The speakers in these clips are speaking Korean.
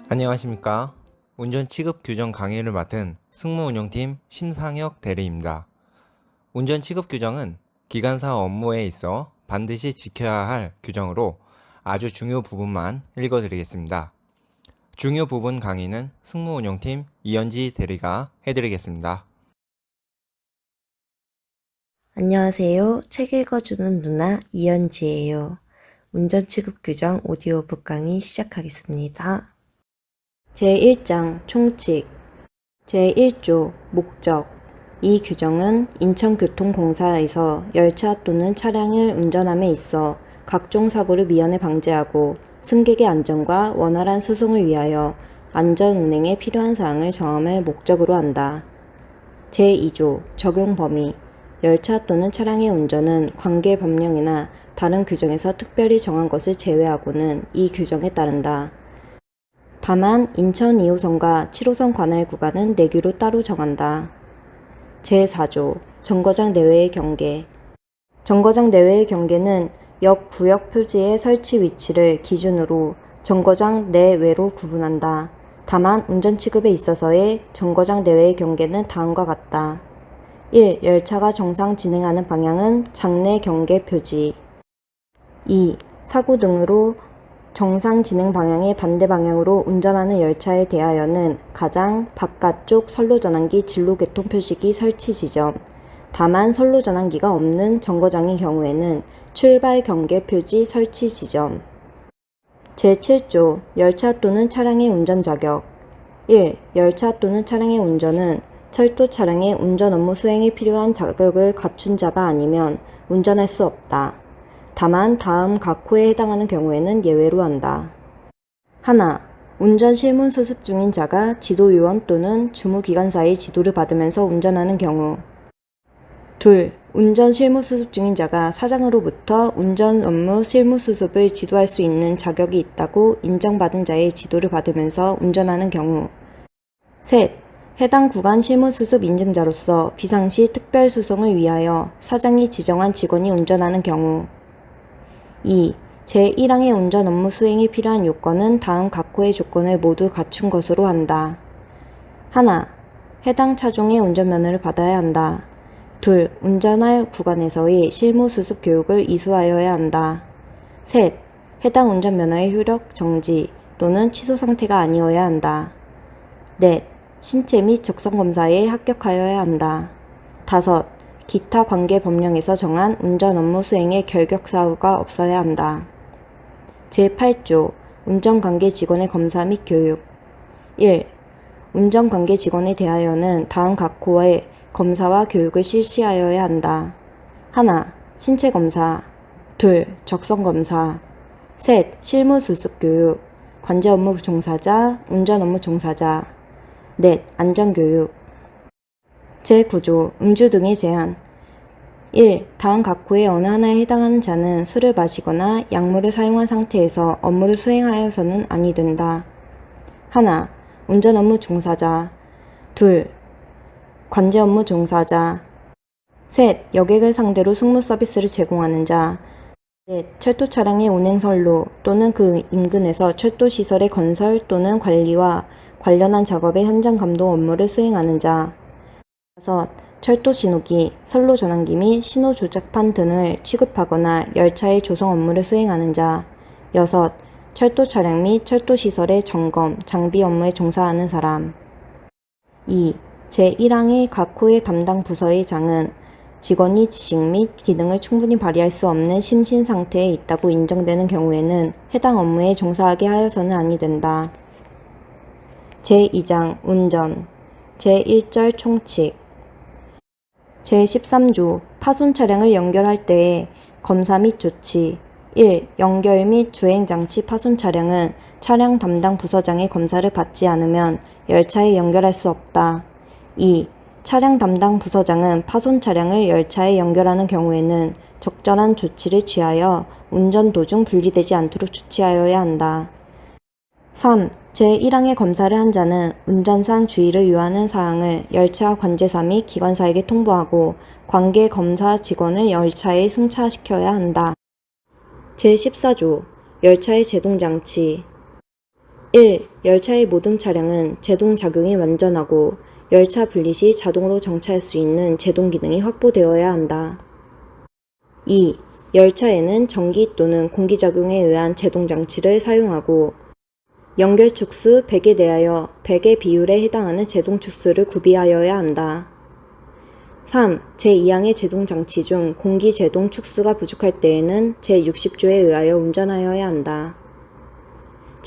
안녕하십니까. 운전 취급 규정 강의를 맡은 승무운용팀 심상혁 대리입니다. 운전 취급 규정은 기관사 업무에 있어 반드시 지켜야 할 규정으로 아주 중요 부분만 읽어드리겠습니다. 중요 부분 강의는 승무운용팀 이현지 대리가 해드리겠습니다. 안녕하세요. 책 읽어주는 누나 이현지예요. 운전 취급 규정 오디오북 강의 시작하겠습니다. 제1장 총칙 제1조 목적 이 규정은 인천교통공사에서 열차 또는 차량을 운전함에 있어 각종 사고를 미연에 방지하고 승객의 안전과 원활한 수송을 위하여 안전 운행에 필요한 사항을 정함을 목적으로 한다. 제2조 적용 범위 열차 또는 차량의 운전은 관계 법령이나 다른 규정에서 특별히 정한 것을 제외하고는 이 규정에 따른다. 다만 인천 2호선과 7호선 관할 구간은 내규로 따로 정한다. 제4조 정거장 내외의 경계 정거장 내외의 경계는 역 구역 표지의 설치 위치를 기준으로 정거장 내외로 구분한다. 다만 운전 취급에 있어서의 정거장 내외의 경계는 다음과 같다. 1. 열차가 정상 진행하는 방향은 장내 경계 표지. 2. 사고 등으로 정상 진행 방향의 반대 방향으로 운전하는 열차에 대하여는 가장 바깥쪽 선로 전환기 진로 개통 표시기 설치 지점. 다만 선로 전환기가 없는 정거장의 경우에는 출발 경계 표지 설치 지점. 제7조 열차 또는 차량의 운전 자격 1. 열차 또는 차량의 운전은 철도 차량의 운전 업무 수행에 필요한 자격을 갖춘 자가 아니면 운전할 수 없다. 다만 다음 각 호에 해당하는 경우에는 예외로 한다. 하나, 운전 실문 수습 중인 자가 지도요원 또는 주무기관사의 지도를 받으면서 운전하는 경우. 둘, 운전 실무 수습 중인 자가 사장으로부터 운전 업무 실무 수습을 지도할 수 있는 자격이 있다고 인정받은 자의 지도를 받으면서 운전하는 경우. 셋, 해당 구간 실무 수습 인증자로서 비상시 특별 수송을 위하여 사장이 지정한 직원이 운전하는 경우. 2. 제1항의 운전 업무 수행에 필요한 요건은 다음 각호의 조건을 모두 갖춘 것으로 한다. 하나, 해당 차종의 운전면허를 받아야 한다. 둘, 운전할 구간에서의 실무 수습 교육을 이수하여야 한다. 셋, 해당 운전면허의 효력 정지 또는 취소 상태가 아니어야 한다. 넷, 신체 및 적성검사에 합격하여야 한다. 다섯, 기타 관계 법령에서 정한 운전 업무 수행에 결격사유가 없어야 한다. 제8조 운전관계 직원의 검사 및 교육 1. 운전관계 직원에 대하여는 다음 각 호의 검사와 교육을 실시하여야 한다. 하나, 신체검사. 둘, 적성검사. 셋, 실무수습교육. 관제업무 종사자, 운전업무 종사자. 넷, 안전교육. 제9조 음주 등의 제한 1. 다음 각 호의 어느 하나에 해당하는 자는 술을 마시거나 약물을 사용한 상태에서 업무를 수행하여서는 아니 된다. 하나, 운전업무 종사자. 둘, 관제업무 종사자. 셋, 여객을 상대로 승무 서비스를 제공하는 자. 넷, 철도 차량의 운행 선로 또는 그 인근에서 철도 시설의 건설 또는 관리와 관련한 작업의 현장 감독 업무를 수행하는 자. 다섯, 철도 신호기, 선로 전환기 및 신호 조작판 등을 취급하거나 열차의 조성 업무를 수행하는 자. 여섯, 철도 차량 및 철도 시설의 점검, 장비 업무에 종사하는 사람. 2. 제1항의 각 호의 담당 부서의 장은 직원이 지식 및 기능을 충분히 발휘할 수 없는 심신 상태에 있다고 인정되는 경우에는 해당 업무에 종사하게 하여서는 아니 된다. 제2장 운전 제1절 총칙 제13조 파손 차량을 연결할 때의 검사 및 조치 1. 연결 및 주행장치 파손 차량은 차량 담당 부서장의 검사를 받지 않으면 열차에 연결할 수 없다. 2. 차량 담당 부서장은 파손 차량을 열차에 연결하는 경우에는 적절한 조치를 취하여 운전 도중 분리되지 않도록 조치하여야 한다. 3. 제1항의 검사를 한 자는 운전상 주의를 요하는 사항을 열차 관제사 및 기관사에게 통보하고 관계 검사 직원을 열차에 승차시켜야 한다. 제14조 열차의 제동장치 1. 열차의 모든 차량은 제동 작용이 완전하고 열차 분리 시 자동으로 정차할 수 있는 제동 기능이 확보되어야 한다. 2. 열차에는 전기 또는 공기 작용에 의한 제동 장치를 사용하고 연결 축수 100에 대하여 100의 비율에 해당하는 제동 축수를 구비하여야 한다. 3. 제2항의 제동 장치 중 공기 제동 축수가 부족할 때에는 제60조에 의하여 운전하여야 한다.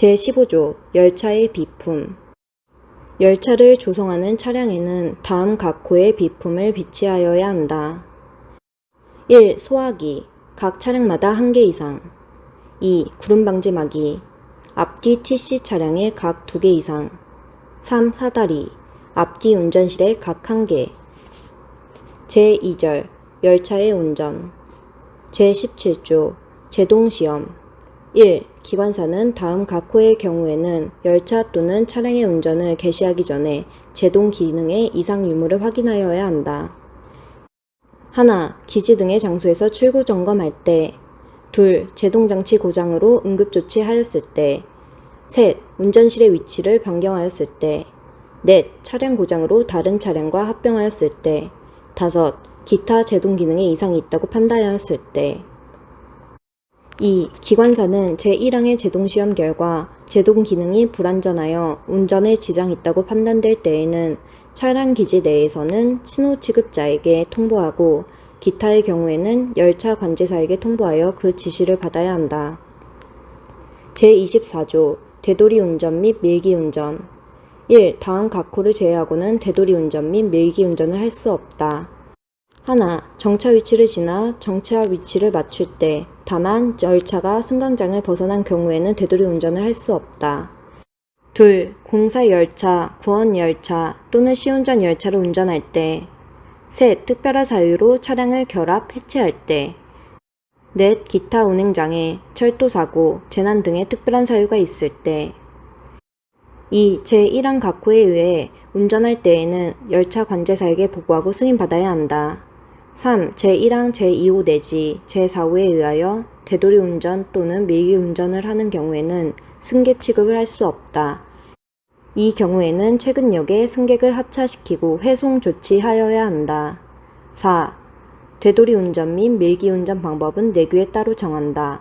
제15조 열차의 비품 열차를 조성하는 차량에는 다음 각호의 비품을 비치하여야 한다. 1. 소화기 각 차량마다 1개 이상 2. 구름방지막이 앞뒤 TC 차량에 각 2개 이상 3. 사다리 앞뒤 운전실에 각 1개 제2절 열차의 운전 제17조 제동시험 1. 기관사는 다음 각호의 경우에는 열차 또는 차량의 운전을 개시하기 전에 제동 기능의 이상 유무를 확인하여야 한다. 하나, 기지 등의 장소에서 출구 점검할 때 2. 제동장치 고장으로 응급조치하였을 때 3. 운전실의 위치를 변경하였을 때 4. 차량 고장으로 다른 차량과 합병하였을 때 5. 기타 제동 기능에 이상이 있다고 판단하였을 때 2. 기관사는 제1항의 제동시험 결과 제동 기능이 불완전하여 운전에 지장이 있다고 판단될 때에는 차량 기지 내에서는 신호 취급자에게 통보하고 기타의 경우에는 열차 관제사에게 통보하여 그 지시를 받아야 한다. 제24조 되돌이 운전 및 밀기 운전 1. 다음 각호를 제외하고는 되돌이 운전 및 밀기 운전을 할 수 없다. 하나, 정차 위치를 지나 정차 위치를 맞출 때 다만 열차가 승강장을 벗어난 경우에는 되돌이 운전을 할 수 없다. 2. 공사 열차, 구원 열차 또는 시운전 열차를 운전할 때 3. 특별한 사유로 차량을 결합, 해체할 때 4. 기타 운행장애, 철도사고, 재난 등의 특별한 사유가 있을 때 2. 제1항 각호에 의해 운전할 때에는 열차 관제사에게 보고하고 승인받아야 한다. 3. 제1항 제2호 내지 제4호에 의하여 되돌이 운전 또는 밀기 운전을 하는 경우에는 승객 취급을 할 수 없다. 이 경우에는 최근역에 승객을 하차시키고 회송 조치하여야 한다. 4. 되돌이 운전 및 밀기 운전 방법은 내규에 따로 정한다.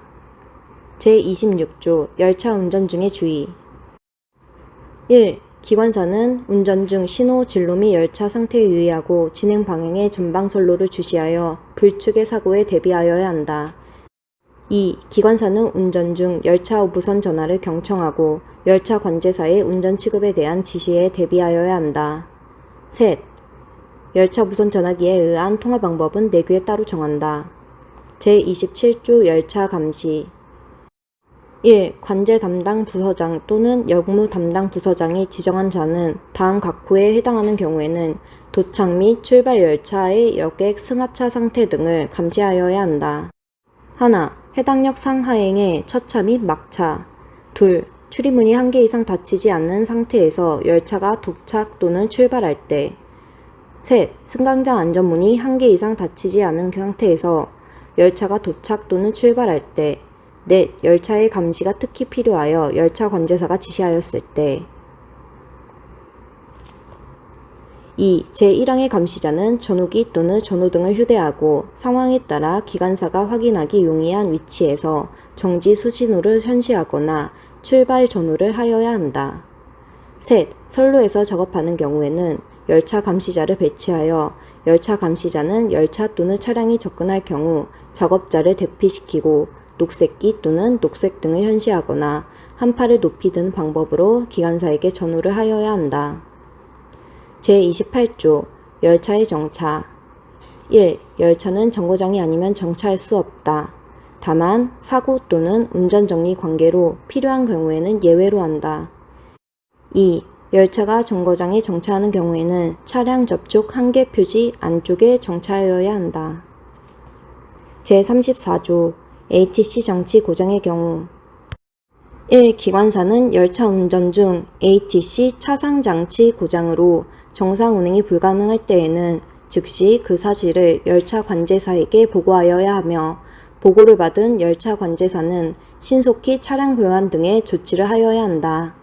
제26조 열차 운전 중의 주의 1. 기관사는 운전 중 신호, 진로 및 열차 상태에 유의하고 진행 방향의 전방 선로를 주시하여 불축의 사고에 대비하여야 한다. 2. 기관사는 운전 중 열차 우부선 전화를 경청하고 열차 관제사의 운전 취급에 대한 지시에 대비하여야 한다. 3. 열차 무선 전화기에 의한 통화 방법은 내규에 따로 정한다. 제27조 열차 감시 1. 관제 담당 부서장 또는 역무 담당 부서장이 지정한 자는 다음 각호에 해당하는 경우에는 도착 및 출발 열차의 여객 승하차 상태 등을 감시하여야 한다. 하나, 해당 역 상하행의 첫차 및 막차 2. 출입문이 1개 이상 닫히지 않는 상태에서 열차가 도착 또는 출발할 때 3. 승강장 안전문이 1개 이상 닫히지 않은 상태에서 열차가 도착 또는 출발할 때 4. 열차의 감시가 특히 필요하여 열차 관제사가 지시하였을 때 2. 제1항의 감시자는 전후기 또는 전후등을 휴대하고 상황에 따라 기관사가 확인하기 용이한 위치에서 정지 수신호를 현시하거나 출발 전후를 하여야 한다. 셋. 선로에서 작업하는 경우에는 열차 감시자를 배치하여 열차 감시자는 열차 또는 차량이 접근할 경우 작업자를 대피시키고 녹색기 또는 녹색 등을 현시하거나 한 팔을 높이 든 방법으로 기관사에게 전후를 하여야 한다. 제28조 열차의 정차 1. 열차는 정거장이 아니면 정차할 수 없다. 다만 사고 또는 운전정리 관계로 필요한 경우에는 예외로 한다. 2. 열차가 정거장에 정차하는 경우에는 차량 접촉 한계 표지 안쪽에 정차하여야 한다. 제34조 ATC 장치 고장의 경우 1. 기관사는 열차 운전 중 ATC 차상 장치 고장으로 정상 운행이 불가능할 때에는 즉시 그 사실을 열차 관제사에게 보고하여야 하며 보고를 받은 열차 관제사는 신속히 차량 교환 등의 조치를 하여야 한다.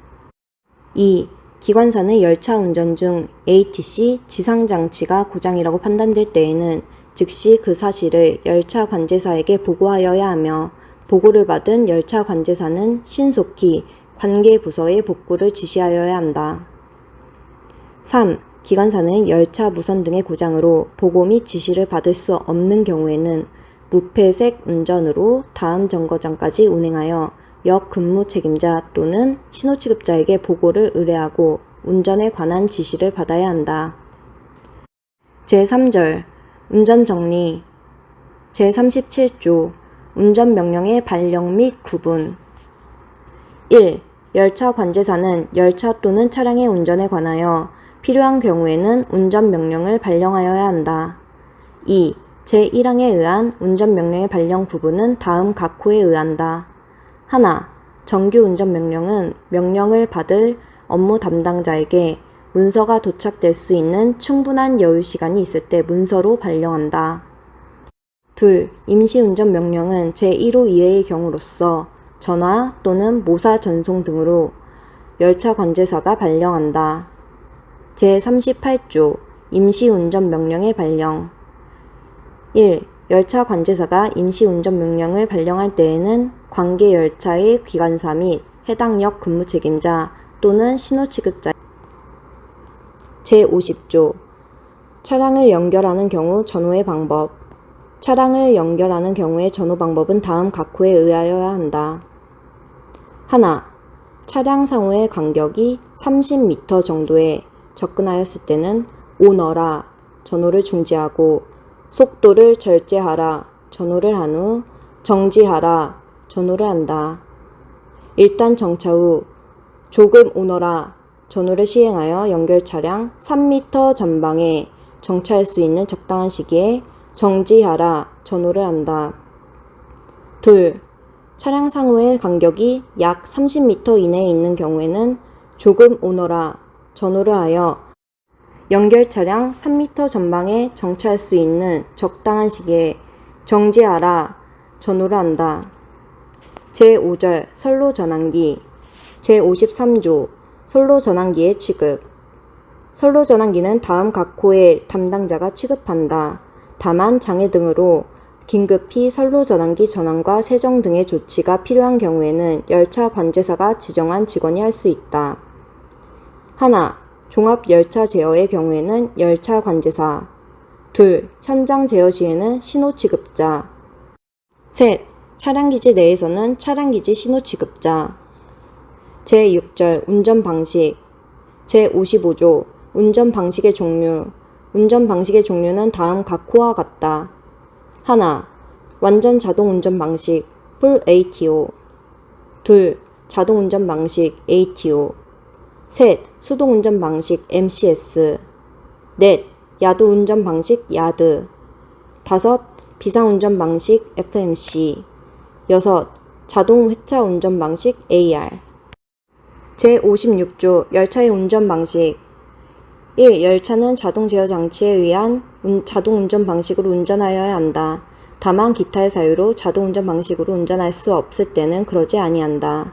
2. 기관사는 열차 운전 중 ATC 지상장치가 고장이라고 판단될 때에는 즉시 그 사실을 열차 관제사에게 보고하여야 하며 보고를 받은 열차 관제사는 신속히 관계 부서에 복구를 지시하여야 한다. 3. 기관사는 열차 무선 등의 고장으로 보고 및 지시를 받을 수 없는 경우에는 무폐색 운전으로 다음 정거장까지 운행하여 역 근무 책임자 또는 신호취급자에게 보고를 의뢰하고 운전에 관한 지시를 받아야 한다. 제3절 운전정리 제37조 운전명령의 발령 및 구분 1. 열차 관제사는 열차 또는 차량의 운전에 관하여 필요한 경우에는 운전명령을 발령하여야 한다. 2. 제1항에 의한 운전명령의 발령 구분은 다음 각 호에 의한다. 하나, 정규 운전명령은 명령을 받을 업무 담당자에게 문서가 도착될 수 있는 충분한 여유 시간이 있을 때 문서로 발령한다. 둘, 임시운전명령은 제1호 이외의 경우로서 전화 또는 모사 전송 등으로 열차 관제사가 발령한다. 제38조 임시운전명령의 발령 1. 열차 관제사가 임시운전명령을 발령할 때에는 관계 열차의 기관사 및 해당 역 근무 책임자 또는 신호취급자 제50조 차량을 연결하는 경우 전호의 방법 차량을 연결하는 경우의 전호 방법은 다음 각 호에 의하여야 한다. 하나, 차량 상호의 간격이 30m 정도에 접근하였을 때는 오너라 전호를 중지하고 속도를 절제하라 전호를 한 후 정지하라 전호를 한다. 일단 정차 후 조금 오너라 전호를 시행하여 연결 차량 3m 전방에 정차할 수 있는 적당한 시기에 정지하라 전호를 한다. 둘, 차량 상호의 간격이 약 30m 이내에 있는 경우에는 조금 오너라 전호를 하여 연결 차량 3m 전방에 정차할 수 있는 적당한 시기에 정지하라 전호를 한다. 제5절 선로 전환기 제53조 선로 전환기의 취급 선로 전환기는 다음 각 호의 담당자가 취급한다. 다만 장애 등으로 긴급히 선로 전환기 전환과 세정 등의 조치가 필요한 경우에는 열차 관제사가 지정한 직원이 할 수 있다. 하나, 종합 열차 제어의 경우에는 열차 관제사. 둘, 현장 제어 시에는 신호 취급자. 셋, 차량 기지 내에서는 차량 기지 신호 취급자. 제6절 운전 방식. 제55조 운전 방식의 종류. 운전 방식의 종류는 다음 각 호와 같다. 하나, 완전 자동 운전 방식 Full ATO. 둘, 자동 운전 방식 ATO. 셋, 수동 운전 방식 MCS. 넷, 야드 운전 방식 야드. 다섯, 비상 운전 방식 FMC. 여섯, 자동 회차 운전 방식 AR. 제56조 열차의 운전 방식 1. 열차는 자동 제어 장치에 의한 자동 운전 방식으로 운전하여야 한다. 다만 기타의 사유로 자동 운전 방식으로 운전할 수 없을 때는 그러지 아니한다.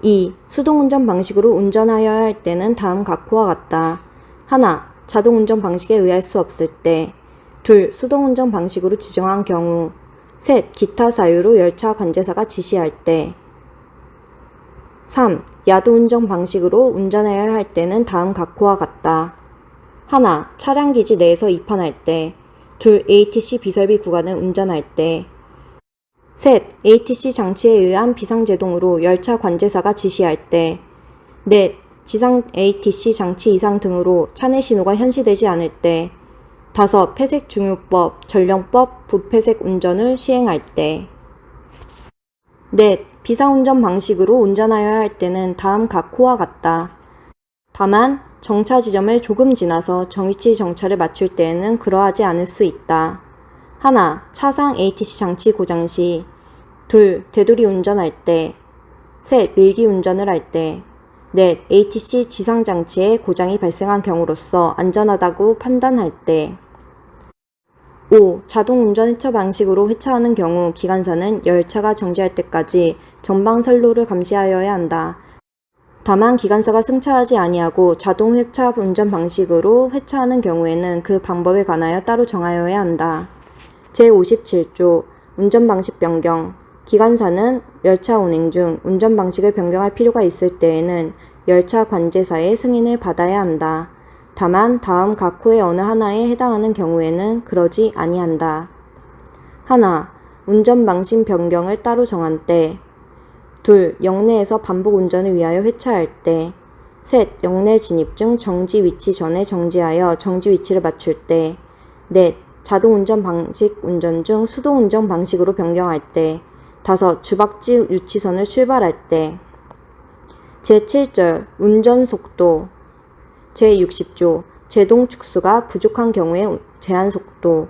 2. 수동 운전 방식으로 운전하여야 할 때는 다음 각 호와 같다. 하나, 자동 운전 방식에 의할 수 없을 때. 둘, 수동 운전 방식으로 지정한 경우. 셋, 기타 사유로 열차 관제사가 지시할 때. 3. 야드 운전 방식으로 운전해야 할 때는 다음 각 호와 같다. 하나, 차량 기지 내에서 입항할 때. 둘, ATC 비설비 구간을 운전할 때. 셋, ATC 장치에 의한 비상제동으로 열차 관제사가 지시할 때. 넷, 지상 ATC 장치 이상 등으로 차내 신호가 현시되지 않을 때. 다섯, 폐색 중요법, 전령법, 부폐색 운전을 시행할 때. 넷, 비상운전 방식으로 운전하여야 할 때는 다음 각 호와 같다. 다만 정차 지점을 조금 지나서 정위치 정차를 맞출 때에는 그러하지 않을 수 있다. 하나, 차상 ATC 장치 고장 시. 둘, 되돌이 운전할 때. 셋, 밀기 운전을 할 때. 넷, ATC 지상 장치에 고장이 발생한 경우로서 안전하다고 판단할 때. 5. 자동 운전 회차 방식으로 회차하는 경우 기관사는 열차가 정지할 때까지 전방 선로를 감시하여야 한다. 다만 기관사가 승차하지 아니하고 자동 회차 운전 방식으로 회차하는 경우에는 그 방법에 관하여 따로 정하여야 한다. 제57조 운전 방식 변경. 기관사는 열차 운행 중 운전 방식을 변경할 필요가 있을 때에는 열차 관제사의 승인을 받아야 한다. 다만 다음 각 호의 어느 하나에 해당하는 경우에는 그러지 아니한다. 하나, 운전 방식 변경을 따로 정한 때. 둘, 역내에서 반복 운전을 위하여 회차할 때. 셋, 역내 진입 중 정지 위치 전에 정지하여 정지 위치를 맞출 때. 넷, 자동 운전 방식 운전 중 수동 운전 방식으로 변경할 때. 다섯, 주박지 유치선을 출발할 때. 제7절 운전 속도. 제60조 제동 축수가 부족한 경우의 제한 속도.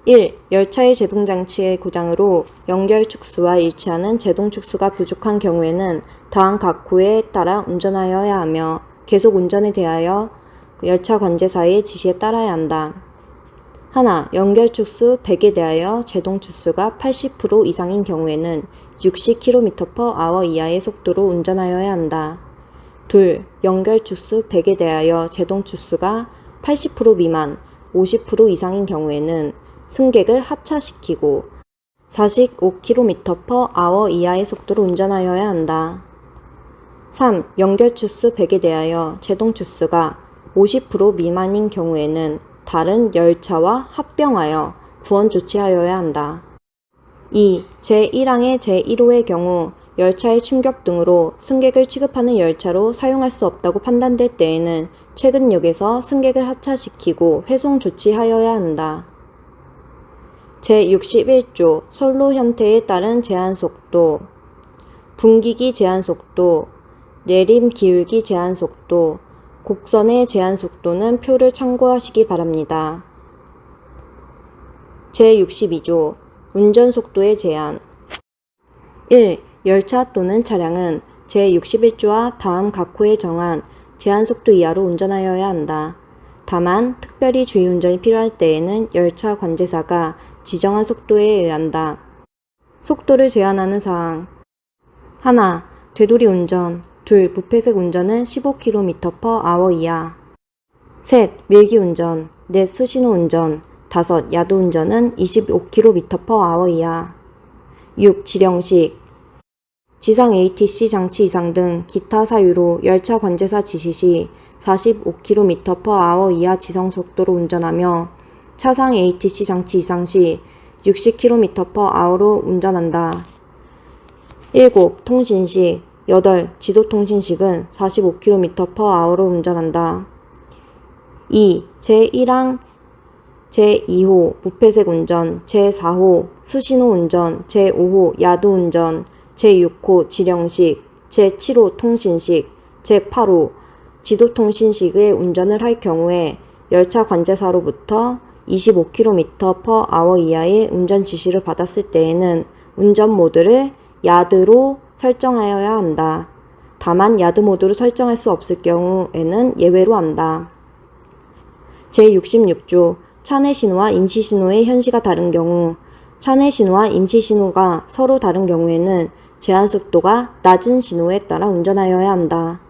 1. 열차의 제동장치의 고장으로 연결 축수와 일치하는 제동 축수가 부족한 경우에는 다음 각 호에 따라 운전하여야 하며 계속 운전에 대하여 열차 관제사의 지시에 따라야 한다. 하나, 연결 축수 100에 대하여 제동 축수가 80% 이상인 경우에는 60km/h 이하의 속도로 운전하여야 한다. 둘, 연결 축수 100에 대하여 제동 축수가 80% 미만, 50% 이상인 경우에는 승객을 하차시키고 45km/h 이하의 속도로 운전하여야 한다. 3. 연결 축수 100에 대하여 제동 축수가 50% 미만인 경우에는 다른 열차와 합병하여 구원 조치하여야 한다. 2. 제1항의 제1호의 경우 열차의 충격 등으로 승객을 취급하는 열차로 사용할 수 없다고 판단될 때에는 최근 역에서 승객을 하차시키고 회송 조치하여야 한다. 제61조 선로 형태에 따른 제한 속도. 분기기 제한 속도, 내림 기울기 제한 속도, 곡선의 제한 속도는 표를 참고하시기 바랍니다. 제62조 운전 속도의 제한. 1. 열차 또는 차량은 제61조와 다음 각 호에 정한 제한 속도 이하로 운전하여야 한다. 다만 특별히 주의운전이 필요할 때에는 열차 관제사가 지정한 속도에 의한다. 속도를 제한하는 사항. 하나, 되돌이 운전. 둘, 부패색 운전은 15km/h 이하. 셋, 밀기 운전. 넷, 수신호 운전. 다섯, 야도 운전은 25km/h 이하. 6. 지령식. 지상 ATC 장치 이상 등 기타 사유로 열차 관제사 지시 시 45km/h 이하 지정속도로 운전하며 차상 ATC 장치 이상 시 60km/h로 운전한다. 7. 통신식. 8. 지도통신식은 45km/h로 운전한다. 2. 제1항 제2호 부패색 운전, 제4호 수신호 운전, 제5호 야도 운전, 제6호 지령식, 제7호 통신식, 제8호 지도통신식의 운전을 할 경우에 열차 관제사로부터 25km/h 이하의 운전 지시를 받았을 때에는 운전 모드를 야드로 설정하여야 한다. 다만 야드 모드로 설정할 수 없을 경우에는 예외로 한다. 제66조 차내 신호와 임시 신호의 현시가 다른 경우. 차내 신호와 임시 신호가 서로 다른 경우에는 제한 속도가 낮은 신호에 따라 운전하여야 한다.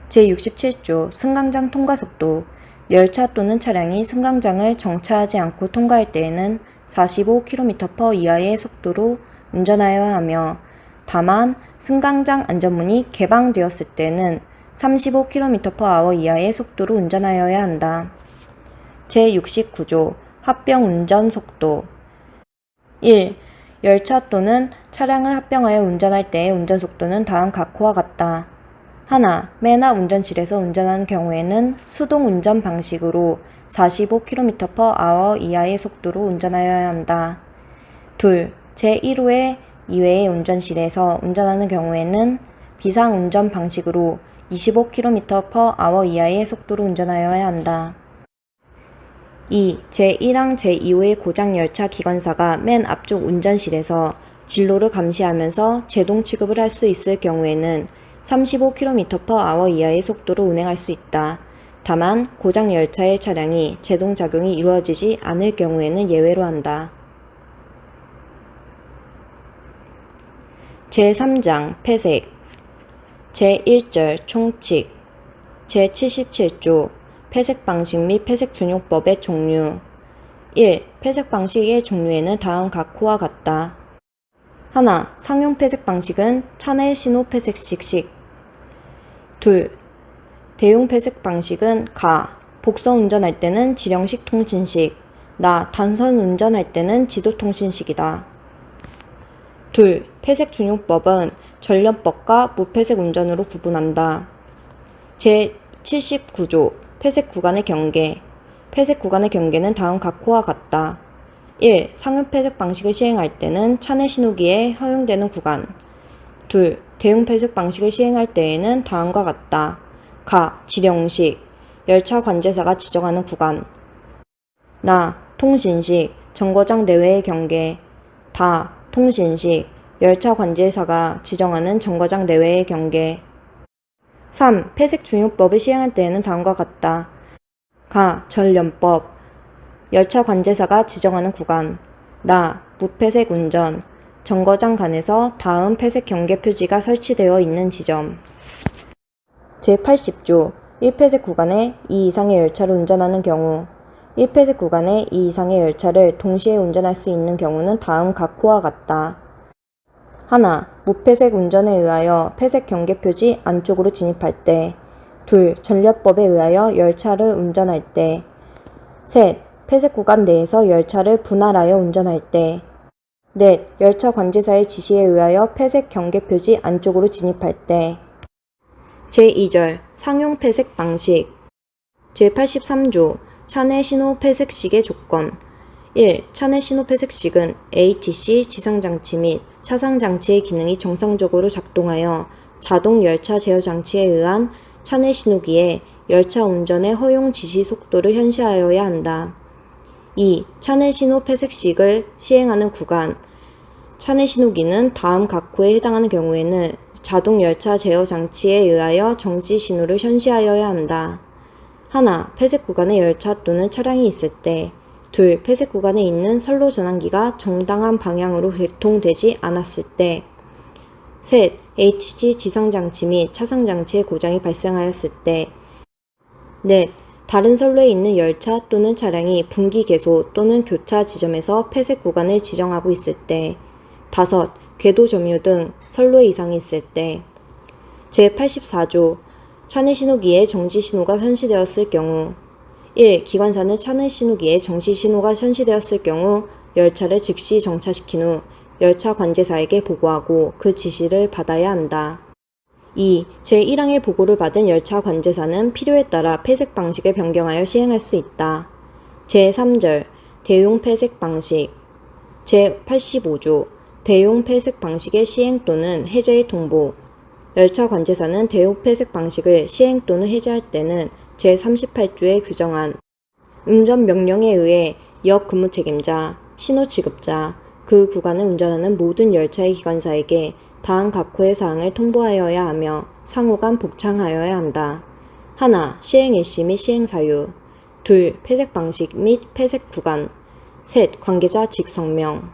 제67조 승강장 통과 속도. 열차 또는 차량이 승강장을 정차하지 않고 통과할 때에는 45km/h 이하의 속도로 운전하여야 하며 다만 승강장 안전문이 개방되었을 때는 35km/h 이하의 속도로 운전하여야 한다. 제69조 합병 운전 속도. 1. 열차 또는 차량을 합병하여 운전할 때의 운전 속도는 다음 각호와 같다. 하나, 매나 운전실에서 운전하는 경우에는 수동 운전 방식으로 45km/h 이하의 속도로 운전하여야 한다. 둘, 제1호의 이외의 운전실에서 운전하는 경우에는 비상 운전 방식으로 25km/h 이하의 속도로 운전하여야 한다. 2. 제1항 제2호의 고장 열차 기관사가 맨 앞쪽 운전실에서 진로를 감시하면서 제동 취급을 할 수 있을 경우에는 35km/h 이하의 속도로 운행할 수 있다. 다만 고장 열차의 차량이 제동 작용이 이루어지지 않을 경우에는 예외로 한다. 제3장 폐색. 제1절 총칙 제77조 폐색방식 및 폐색준용법의 종류 1. 폐색방식의 종류에는 다음 각호와 같다. 하나. 상용 폐색방식은 차내 신호 폐색식식 2. 대용 폐색방식은 가. 복선 운전할 때는 지령식 통신식 나. 단선 운전할 때는 지도통신식이다. 2. 폐색준용법은 전련법과 무폐색 운전으로 구분한다. 제79조 폐색 구간의 경계 폐색 구간의 경계는 다음 각호와 같다. 1. 상용 폐색 방식을 시행할 때는 차내 신호기에 허용되는 구간 2. 대용 폐색 방식을 시행할 때에는 다음과 같다. 가. 지령식 열차 관제사가 지정하는 구간 나. 통신식 정거장 내외의 경계 다. 통신식 열차 관제사가 지정하는 정거장 내외의 경계 3. 폐색 준용법을 시행할 때에는 다음과 같다. 가. 전련법 열차 관제사가 지정하는 구간 나. 무폐색 운전 정거장 간에서 다음 폐색 경계 표지가 설치되어 있는 지점 제80조 1폐색 구간에 2 이상의 열차를 운전하는 경우 1폐색 구간에 2 이상의 열차를 동시에 운전할 수 있는 경우는 다음 각호와 같다. 하나. 무폐색 운전에 의하여 폐색 경계 표지 안쪽으로 진입할 때 2. 전련법에 의하여 열차를 운전할 때 3. 폐색 구간 내에서 열차를 분할하여 운전할 때 4. 열차 관제사의 지시에 의하여 폐색 경계 표지 안쪽으로 진입할 때 제2절 상용 폐색 방식 제83조 차내 신호 폐색식의 조건 1. 차내 신호 폐색식은 ATC 지상장치 및 차상장치의 기능이 정상적으로 작동하여 자동 열차 제어 장치에 의한 차내 신호기에 열차 운전의 허용 지시 속도를 현시하여야 한다. 2. 차내 신호 폐색식을 시행하는 구간 차내 신호기는 다음 각호에 해당하는 경우에는 자동 열차 제어 장치에 의하여 정지 신호를 현시하여야 한다. 하나. 폐색 구간에 열차 또는 차량이 있을 때 2. 폐색 구간에 있는 선로 전환기가 정당한 방향으로 개통되지 않았을 때 3. ATC 지상장치 및 차상장치의 고장이 발생하였을 때 4. 다른 선로에 있는 열차 또는 차량이 분기 개소 또는 교차 지점에서 폐색 구간을 지정하고 있을 때 5. 궤도 점유 등 선로에 이상이 있을 때 제84조 차내 신호기에 정지 신호가 현시되었을 경우 1. 기관사는 차내 신호기에 정지 신호가 현시되었을 경우 열차를 즉시 정차시킨 후 열차 관제사에게 보고하고 그 지시를 받아야 한다. 2. 제1항의 보고를 받은 열차 관제사는 필요에 따라 폐색 방식을 변경하여 시행할 수 있다. 제3절 대용 폐색 방식 제85조 대용 폐색 방식의 시행 또는 해제의 통보 열차 관제사는 대용 폐색 방식을 시행 또는 해제할 때는 제38조에 규정한 운전 명령에 의해 역 근무 책임자, 신호 지급자, 그 구간을 운전하는 모든 열차의 기관사에게 다음 각호의 사항을 통보하여야 하며 상호간 복창하여야 한다. 하나. 시행 일시 및 시행 사유 2. 폐색 방식 및 폐색 구간 3. 관계자 직성명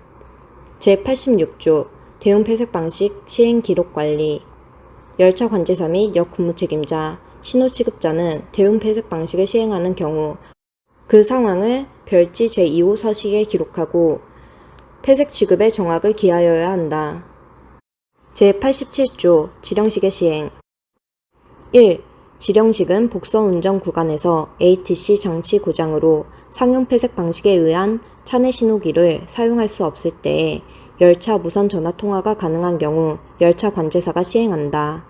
제86조 대용 폐색 방식 시행 기록 관리 열차 관제사 및 역 근무 책임자, 신호 취급자는 대용 폐색 방식을 시행하는 경우 그 상황을 별지 제2호 서식에 기록하고 폐색 취급의 정확을 기하여야 한다. 제87조 지령식의 시행 1. 지령식은 복선 운전 구간에서 ATC 장치 고장으로 상용 폐색 방식에 의한 차내 신호기를 사용할 수 없을 때에 열차 무선 전화 통화가 가능한 경우 열차 관제사가 시행한다.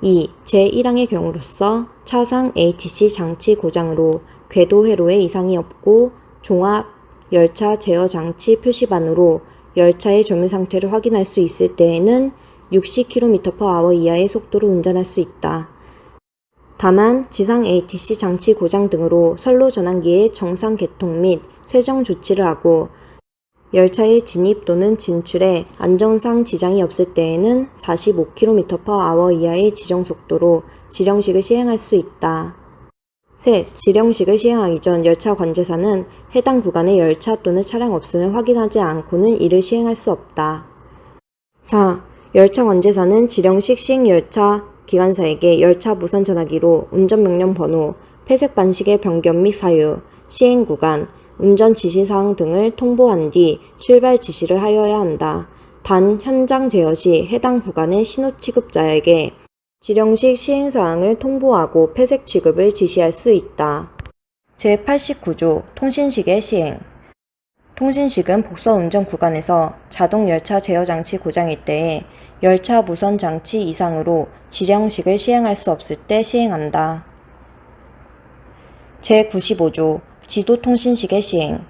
2. 제1항의 경우로서 차상 ATC 장치 고장으로 궤도 회로에 이상이 없고 종합 열차 제어 장치 표시반으로 열차의 점유 상태를 확인할 수 있을 때에는 60km/h 이하의 속도로 운전할 수 있다. 다만 지상 ATC 장치 고장 등으로 선로 전환기의 정상 개통 및 쇄정 조치를 하고 열차의 진입 또는 진출에 안전상 지장이 없을 때에는 45km/h 이하의 지정 속도로 지령식을 시행할 수 있다. 셋. 지령식을 시행하기 전 열차 관제사는 해당 구간에 열차 또는 차량 없음을 확인하지 않고는 이를 시행할 수 없다. 4. 열차 관제사는 지령식 시행 열차 기관사에게 열차 무선 전화기로 운전명령 번호, 폐색 방식의 변경 및 사유, 시행 구간, 운전 지시사항 등을 통보한 뒤 출발 지시를 하여야 한다. 단 현장 제어 시 해당 구간의 신호 취급자에게 지령식 시행사항을 통보하고 폐색 취급을 지시할 수 있다. 제89조 통신식의 시행. 통신식은 복서 운전 구간에서 자동 열차 제어 장치 고장일 때에 열차 무선 장치 이상으로 지령식을 시행할 수 없을 때 시행한다. 제95조 지도통신식의 시행.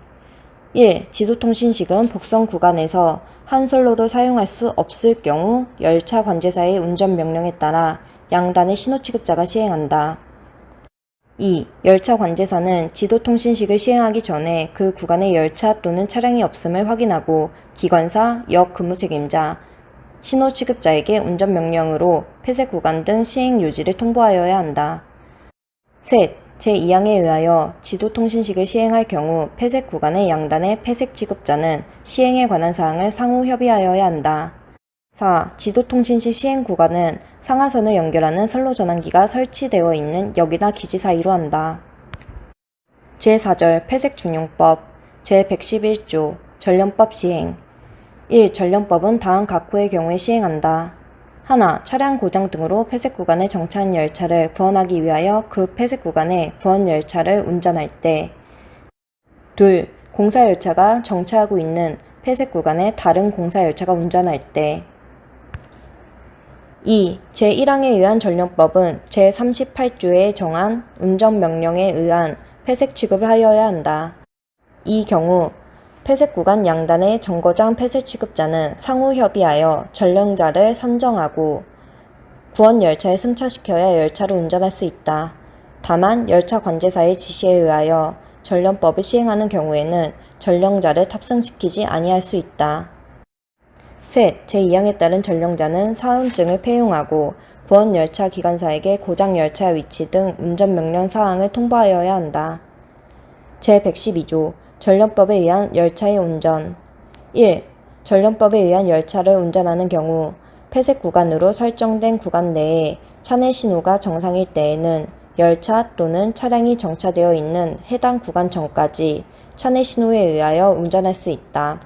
1. 지도통신식은 복선 구간에서 한 선로를 사용할 수 없을 경우 열차 관제사의 운전 명령에 따라 양단의 신호 취급자가 시행한다. 2. 열차 관제사는 지도통신식을 시행하기 전에 그 구간에 열차 또는 차량이 없음을 확인하고 기관사, 역 근무 책임자, 신호 취급자에게 운전 명령으로 폐쇄 구간 등 시행 요지를 통보하여야 한다. 셋. 제2항에 의하여 지도통신식을 시행할 경우 폐색 구간의 양단의 폐색 취급자는 시행에 관한 사항을 상호 협의하여야 한다. 4. 지도통신식 시행 구간은 상하선을 연결하는 선로전환기가 설치되어 있는 역이나 기지 사이로 한다. 제4절 폐색준용법 제111조 전련법 시행 1. 전련법은 다음 각호의 경우에 시행한다. 하나, 차량 고장 등으로 폐색 구간에 정차한 열차를 구원하기 위하여 그 폐색 구간에 구원 열차를 운전할 때. 둘, 공사 열차가 정차하고 있는 폐색 구간에 다른 공사 열차가 운전할 때. 2. 제1항에 의한 전련법은 제38조에 정한 운전명령에 의한 폐색 취급을 하여야 한다. 이 경우 폐색 구간 양단의 정거장 폐쇄 취급자는 상호 협의하여 전령자를 선정하고 구원 열차에 승차시켜야 열차를 운전할 수 있다. 다만 열차 관제사의 지시에 의하여 전련법을 시행하는 경우에는 전령자를 탑승시키지 아니할 수 있다. 셋. 제2항에 따른 전령자는 사음증을 폐용하고 구원 열차 기관사에게 고장 열차 위치 등 운전명령 사항을 통보하여야 한다. 제112조 전련법에 의한 열차의 운전 1. 전련법에 의한 열차를 운전하는 경우 폐색 구간으로 설정된 구간 내에 차내 신호가 정상일 때에는 열차 또는 차량이 정차되어 있는 해당 구간 전까지 차내 신호에 의하여 운전할 수 있다.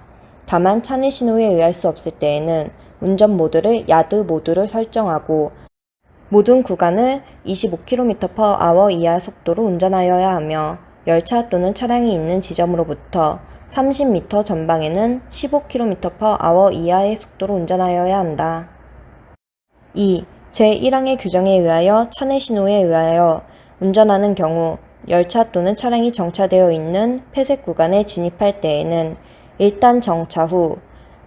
다만 차내 신호에 의할 수 없을 때에는 운전 모드를 야드 모드로 설정하고 모든 구간을 25km/h 이하 속도로 운전하여야 하며 열차 또는 차량이 있는 지점으로부터 30m 전방에는 15km/h 이하의 속도로 운전하여야 한다. 2. 제1항의 규정에 의하여 차내 신호에 의하여 운전하는 경우 열차 또는 차량이 정차되어 있는 폐색 구간에 진입할 때에는 일단 정차 후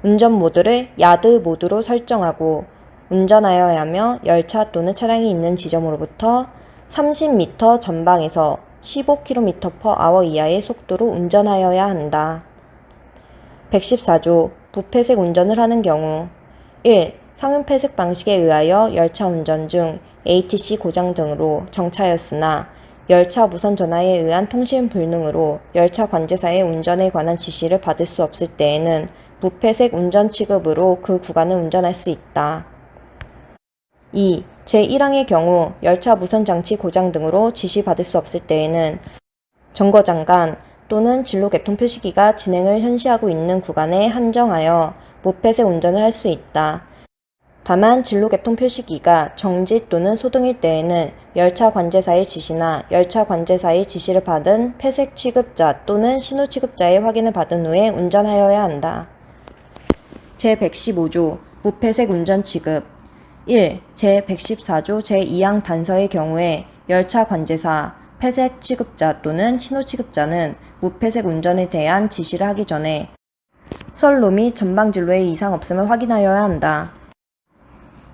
운전 모드를 야드 모드로 설정하고 운전하여야 하며 열차 또는 차량이 있는 지점으로부터 30m 전방에서 15km/h 이하의 속도로 운전하여야 한다. 114조 부폐색 운전을 하는 경우 1. 상윤폐색 방식에 의하여 열차 운전 중 ATC 고장 등으로 정차하였으나 열차 무선 전화에 의한 통신 불능으로 열차 관제사의 운전에 관한 지시를 받을 수 없을 때에는 부폐색 운전 취급으로 그 구간을 운전할 수 있다. 2. 제1항의 경우 열차 무선 장치 고장 등으로 지시받을 수 없을 때에는 정거장간 또는 진로 개통 표시기가 진행을 현시하고 있는 구간에 한정하여 무폐색 운전을 할 수 있다. 다만 진로 개통 표시기가 정지 또는 소등일 때에는 열차 관제사의 지시나 열차 관제사의 지시를 받은 폐색 취급자 또는 신호 취급자의 확인을 받은 후에 운전하여야 한다. 제115조 무폐색 운전 취급 1. 제114조 제2항 단서의 경우에 열차 관제사, 폐색 취급자 또는 신호 취급자는 무폐색 운전에 대한 지시를 하기 전에 선로 및 전방 진로에 이상 없음을 확인하여야 한다.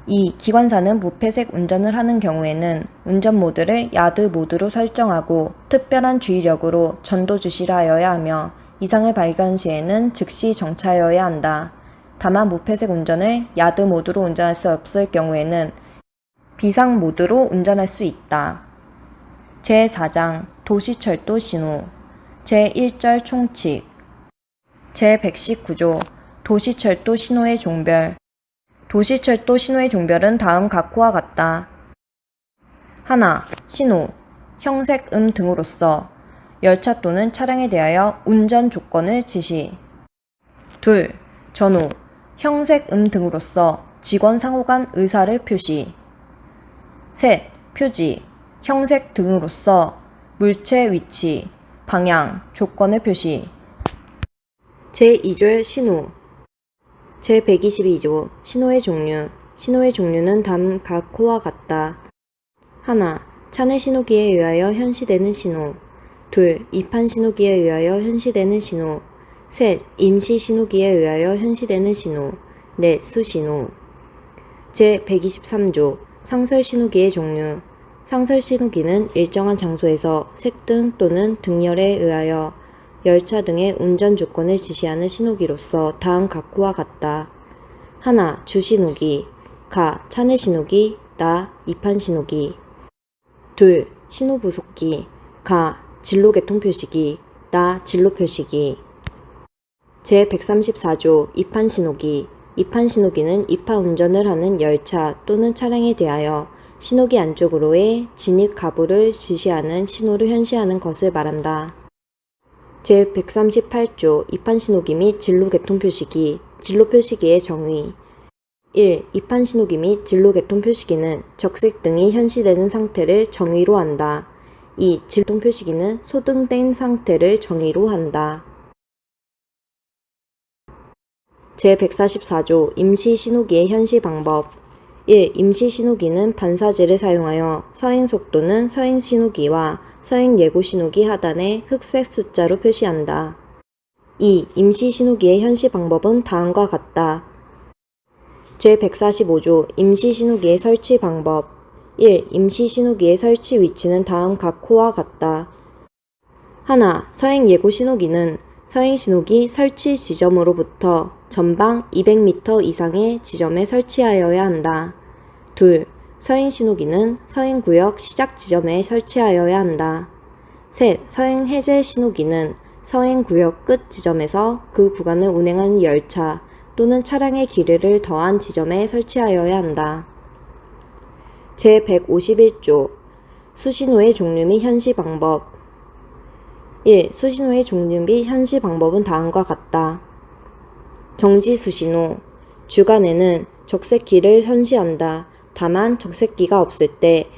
2. 기관사는 무폐색 운전을 하는 경우에는 운전 모드를 야드 모드로 설정하고 특별한 주의력으로 전도 주시를 하여야 하며 이상을 발견 시에는 즉시 정차하여야 한다. 다만 무폐색 운전을 야드 모드로 운전할 수 없을 경우에는 비상 모드로 운전할 수 있다. 제4장 도시철도 신호 제1절 총칙 제119조 도시철도 신호의 종별 도시철도 신호의 종별은 다음 각호와 같다. 하나, 신호, 형색 등으로서 열차 또는 차량에 대하여 운전 조건을 지시. 둘, 전후, 형색 등으로서 직원 상호 간 의사를 표시. 셋, 표지, 형색 등으로서 물체 위치, 방향, 조건을 표시. 제2조 신호. 제122조 신호의 종류. 신호의 종류는 다음 각호와 같다. 하나, 차내 신호기에 의하여 현시되는 신호. 둘, 이판 신호기에 의하여 현시되는 신호. 셋, 임시 신호기에 의하여 현시되는 신호. 넷, 수신호. 제123조 상설 신호기의 종류. 상설 신호기는 일정한 장소에서 색등 또는 등열에 의하여 열차 등의 운전 조건을 지시하는 신호기로서 다음 각호와 같다. 하나, 주신호기. 가, 차내 신호기. 나, 이판 신호기. 둘, 신호부속기. 가, 진로개통 표시기. 나, 진로 표시기. 제134조 이판 신호기. 이판 신호기는 이파 운전을 하는 열차 또는 차량에 대하여 신호기 안쪽으로의 진입 가부를 지시하는 신호를 현시하는 것을 말한다. 제138조 이판 신호기 및 진로 개통 표시기. 진로 표시기의 정의. 1. 이판 신호기 및 진로 개통 표시기는 적색 등이 현시되는 상태를 정의로 한다. 2. 진동 표시기는 소등된 상태를 정의로 한다. 제144조 임시 신호기의 현시 방법. 1. 임시 신호기는 반사지를 사용하여 서행 속도는 서행 신호기와 서행 예고 신호기 하단에 흑색 숫자로 표시한다. 2. 임시 신호기의 현시 방법은 다음과 같다. 제145조 임시 신호기의 설치 방법. 1. 임시 신호기의 설치 위치는 다음 각호와 같다. 하나, 서행 예고 신호기는 서행 신호기 설치 지점으로부터 전방 200m 이상의 지점에 설치하여야 한다. 둘, 서행 신호기는 서행 구역 시작 지점에 설치하여야 한다. 셋, 서행 해제 신호기는 서행 구역 끝 지점에서 그 구간을 운행하는 열차 또는 차량의 길이를 더한 지점에 설치하여야 한다. 제151조 수신호의 종류 및 현시 방법. 1. 수신호의 종류 및 현시 방법은 다음과 같다. 정지 수신호. 주간에는 적색기를 현시한다. 다만 적색기가 없을 때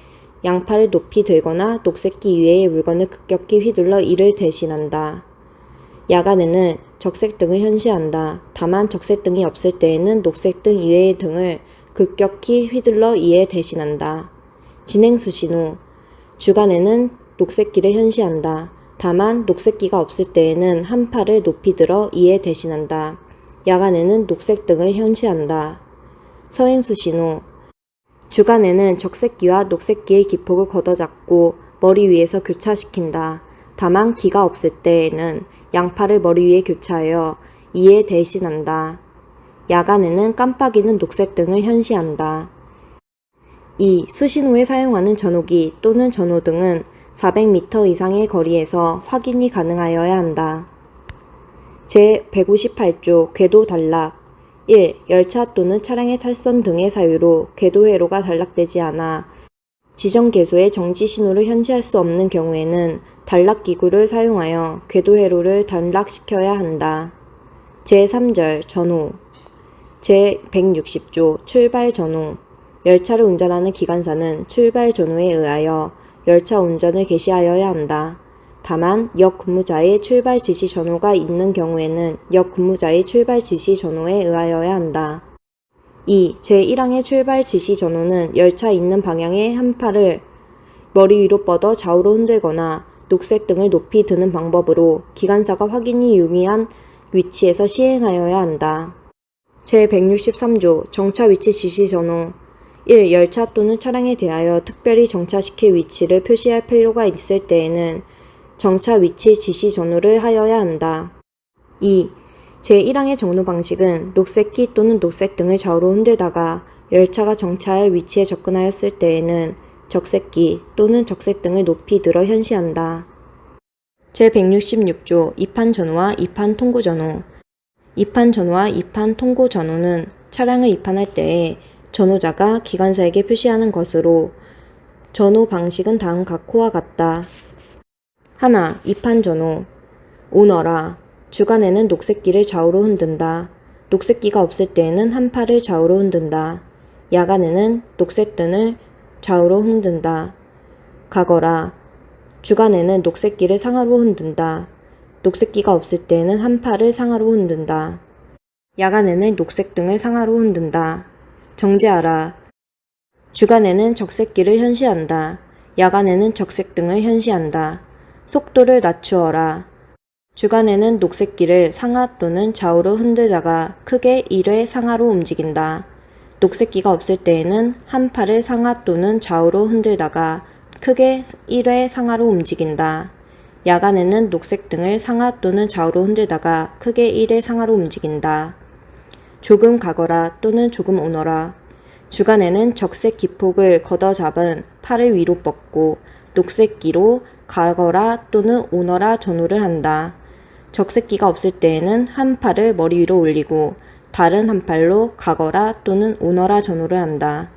양팔을 높이 들거나 녹색기 이외의 물건을 급격히 휘둘러 이를 대신한다. 야간에는 적색등을 현시한다. 다만 적색등이 없을 때에는 녹색등 이외의 등을 급격히 휘둘러 이에 대신한다. 진행 수신호. 주간에는 녹색기를 현시한다. 다만 녹색기가 없을 때에는 한 팔을 높이 들어 이에 대신한다. 야간에는 녹색등을 현시한다. 서행 수신호. 주간에는 적색기와 녹색기의 기폭을 걷어잡고 머리 위에서 교차시킨다. 다만 기가 없을 때에는 양팔을 머리 위에 교차하여 이에 대신한다. 야간에는 깜빡이는 녹색등을 현시한다. 2. 수신호에 사용하는 전호기 또는 전호등은 400m 이상의 거리에서 확인이 가능하여야 한다. 제158조 궤도 단락. 1. 열차 또는 차량의 탈선 등의 사유로 궤도 회로가 단락되지 않아 지정 궤소에 정지 신호를 현시할 수 없는 경우에는 단락기구를 사용하여 궤도 회로를 단락시켜야 한다. 제3절 전호. 제160조 출발 전호. 열차를 운전하는 기관사는 출발 전호에 의하여 열차 운전을 개시하여야 한다. 다만 역 근무자의 출발 지시 전호가 있는 경우에는 역 근무자의 출발 지시 전호에 의하여야 한다. 2. 제1항의 출발 지시 전호는 열차 있는 방향의 한 팔을 머리 위로 뻗어 좌우로 흔들거나 녹색 등을 높이 드는 방법으로 기관사가 확인이 용이한 위치에서 시행하여야 한다. 제163조 정차 위치 지시 전호. 1. 열차 또는 차량에 대하여 특별히 정차시킬 위치를 표시할 필요가 있을 때에는 정차 위치 지시 전호를 하여야 한다. 2. 제1항의 정로 방식은 녹색기 또는 녹색 등을 좌우로 흔들다가 열차가 정차할 위치에 접근하였을 때에는 적색기 또는 적색 등을 높이 들어 현시한다. 제166조 이판 전호와 이판 통고 전호. 이판 전호와 이판 통고 전호는 차량을 이판할 때에 전호자가 기관사에게 표시하는 것으로 전호 방식은 다음 각호와 같다. 하나, 2판 전호. 오너라. 주간에는 녹색기를 좌우로 흔든다. 녹색기가 없을 때에는 한 팔을 좌우로 흔든다. 야간에는 녹색등을 좌우로 흔든다. 가거라. 주간에는 녹색기를 상하로 흔든다. 녹색기가 없을 때에는 한 팔을 상하로 흔든다. 야간에는 녹색등을 상하로 흔든다. 정지하라. 주간에는 적색기를 현시한다. 야간에는 적색등을 현시한다. 속도를 낮추어라. 주간에는 녹색기를 상하 또는 좌우로 흔들다가 크게 1회 상하로 움직인다. 녹색기가 없을 때에는 한 팔을 상하 또는 좌우로 흔들다가 크게 1회 상하로 움직인다. 야간에는 녹색등을 상하 또는 좌우로 흔들다가 크게 1회 상하로 움직인다. 조금 가거라 또는 조금 오너라. 주간에는 적색 기폭을 걷어잡은 팔을 위로 뻗고 녹색기로 가거라 또는 오너라 전호를 한다. 적색기가 없을 때에는 한 팔을 머리 위로 올리고 다른 한 팔로 가거라 또는 오너라 전호를 한다.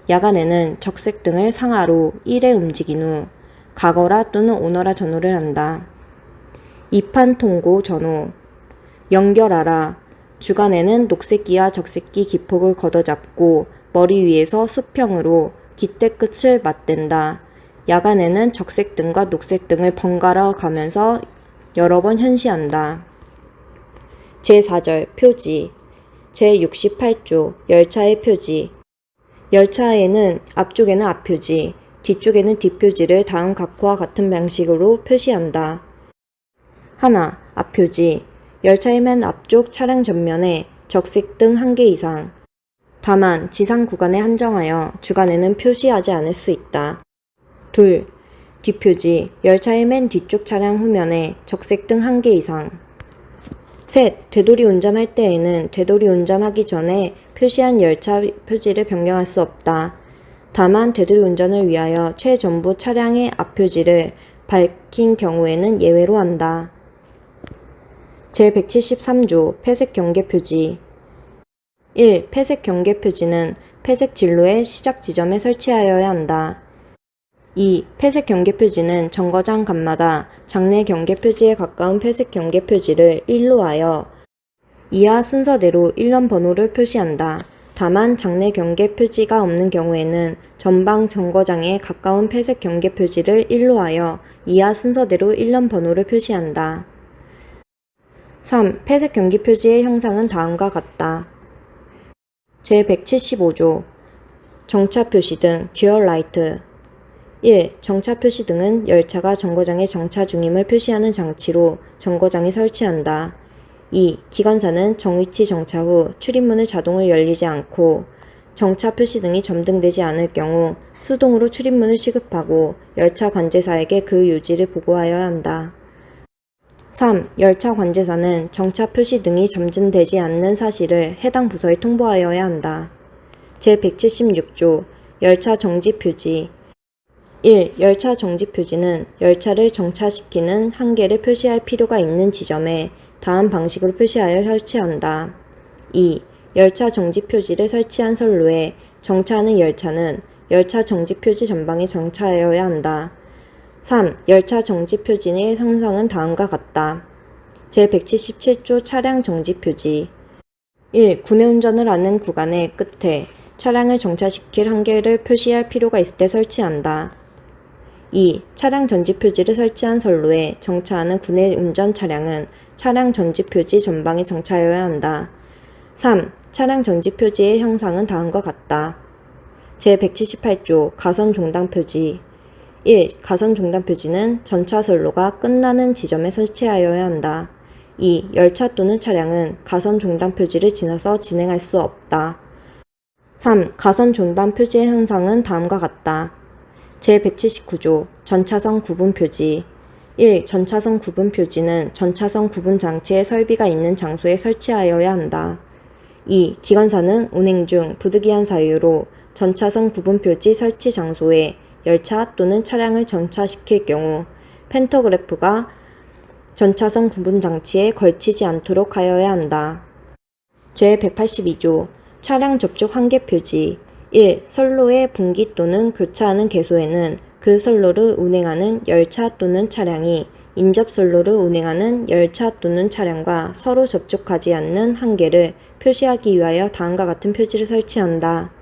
야간에는 적색등을 상하로 1회 움직인 후 가거라 또는 오너라 전호를 한다. 2판 통고 전호. 연결하라. 주간에는 녹색기와 적색기 기폭을 걷어잡고 머리 위에서 수평으로 깃대 끝을 맞댄다. 야간에는 적색등과 녹색등을 번갈아 가면서 여러 번 현시한다. 제4절 표지. 제68조 열차의 표지. 열차에는 앞쪽에는 앞표지, 뒤쪽에는 뒷표지를 다음 각호와 같은 방식으로 표시한다. 하나, 앞표지. 열차의 맨 앞쪽 차량 전면에 적색등 1개 이상. 다만 지상 구간에 한정하여 주간에는 표시하지 않을 수 있다. 둘, 뒷표지. 열차의 맨 뒤쪽 차량 후면에 적색등 1개 이상. 셋, 되돌이 운전할 때에는 되돌이 운전하기 전에 표시한 열차 표지를 변경할 수 없다. 다만 되돌이 운전을 위하여 최전부 차량의 앞표지를 밝힌 경우에는 예외로 한다. 제173조 폐색 경계 표지. 1. 폐색 경계 표지는 폐색 진로의 시작 지점에 설치하여야 한다. 2. 폐색 경계 표지는 정거장 간마다 장내 경계 표지에 가까운 폐색 경계 표지를 1로 하여 이하 순서대로 1년 번호를 표시한다. 다만 장내 경계 표지가 없는 경우에는 전방 정거장에 가까운 폐색 경계 표지를 1로 하여 이하 순서대로 1년 번호를 표시한다. 3. 폐색 경계 표지의 형상은 다음과 같다. 제175조 정차 표시 등 기어 라이트. 1. 정차 표시 등은 열차가 정거장에 정차 중임을 표시하는 장치로 정거장에 설치한다. 2. 기관사는 정위치 정차 후 출입문을 자동으로 열리지 않고 정차 표시 등이 점등되지 않을 경우 수동으로 출입문을 시급하고 열차 관제사에게 그 유지를 보고하여야 한다. 3. 열차 관제사는 정차 표시 등이 점등되지 않는 사실을 해당 부서에 통보하여야 한다. 제176조 열차 정지 표지. 1. 열차 정지 표지는 열차를 정차시키는 한계를 표시할 필요가 있는 지점에 다음 방식으로 표시하여 설치한다. 2. 열차 정지 표지를 설치한 선로에 정차하는 열차는 열차 정지 표지 전방에 정차하여야 한다. 3. 열차 정지 표지의 형상은 다음과 같다. 제177조 차량 정지 표지. 1. 구내 운전을 하는 구간의 끝에 차량을 정차시킬 한계를 표시할 필요가 있을 때 설치한다. 2. 차량 전지 표지를 설치한 선로에 정차하는 구내 운전 차량은 차량 전지 표지 전방에 정차하여야 한다. 3. 차량 전지 표지의 형상은 다음과 같다. 제178조 가선 종당 표지. 1. 가선 종단 표지는 전차 선로가 끝나는 지점에 설치하여야 한다. 2. 열차 또는 차량은 가선 종단 표지를 지나서 진행할 수 없다. 3. 가선 종단 표지의 형상은 다음과 같다. 제179조 전차선 구분 표지. 1. 전차선 구분 표지는 전차선 구분 장치의 설비가 있는 장소에 설치하여야 한다. 2. 기관사는 운행 중 부득이한 사유로 전차선 구분 표지 설치 장소에 열차 또는 차량을 정차시킬 경우 팬터그래프가 전차선 구분 장치에 걸치지 않도록 하여야 한다. 제182조 차량 접촉 한계 표지. 1. 선로의 분기 또는 교차하는 개소에는 그 선로를 운행하는 열차 또는 차량이 인접 선로를 운행하는 열차 또는 차량과 서로 접촉하지 않는 한계를 표시하기 위하여 다음과 같은 표지를 설치한다.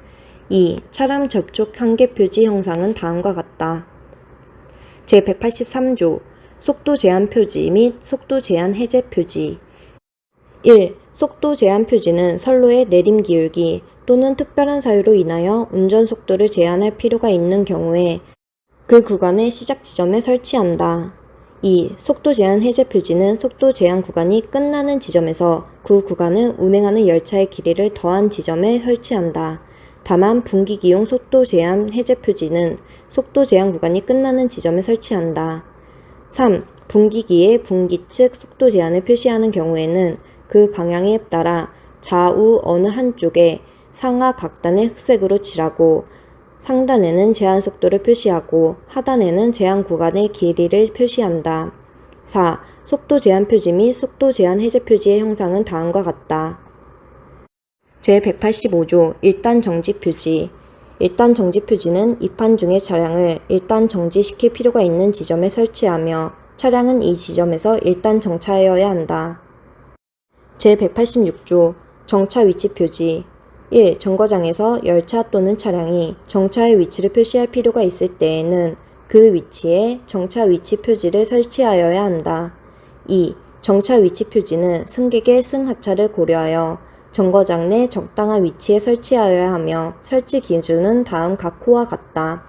2. 차량 접촉 한계 표지 형상은 다음과 같다. 제183조 속도 제한 표지 및 속도 제한 해제 표지 1. 속도 제한 표지는 선로의 내림 기울기 또는 특별한 사유로 인하여 운전 속도를 제한할 필요가 있는 경우에 그 구간의 시작 지점에 설치한다. 2. 속도 제한 해제 표지는 속도 제한 구간이 끝나는 지점에서 그 구간을 운행하는 열차의 길이를 더한 지점에 설치한다. 다만 분기기용 속도 제한 해제 표지는 속도 제한 구간이 끝나는 지점에 설치한다. 3. 분기기의 분기측 속도 제한을 표시하는 경우에는 그 방향에 따라 좌우 어느 한쪽에 상하 각단을 흑색으로 칠하고 상단에는 제한 속도를 표시하고 하단에는 제한 구간의 길이를 표시한다. 4. 속도 제한 표지 및 속도 제한 해제 표지의 형상은 다음과 같다. 제185조 일단 정지 표지 일단 정지 표지는 입판 중의 차량을 일단 정지시킬 필요가 있는 지점에 설치하며 차량은 이 지점에서 일단 정차하여야 한다. 제186조 정차 위치 표지 1. 정거장에서 열차 또는 차량이 정차의 위치를 표시할 필요가 있을 때에는 그 위치에 정차 위치 표지를 설치하여야 한다. 2. 정차 위치 표지는 승객의 승하차를 고려하여 정거장 내 적당한 위치에 설치하여야 하며 설치 기준은 다음 각호와 같다.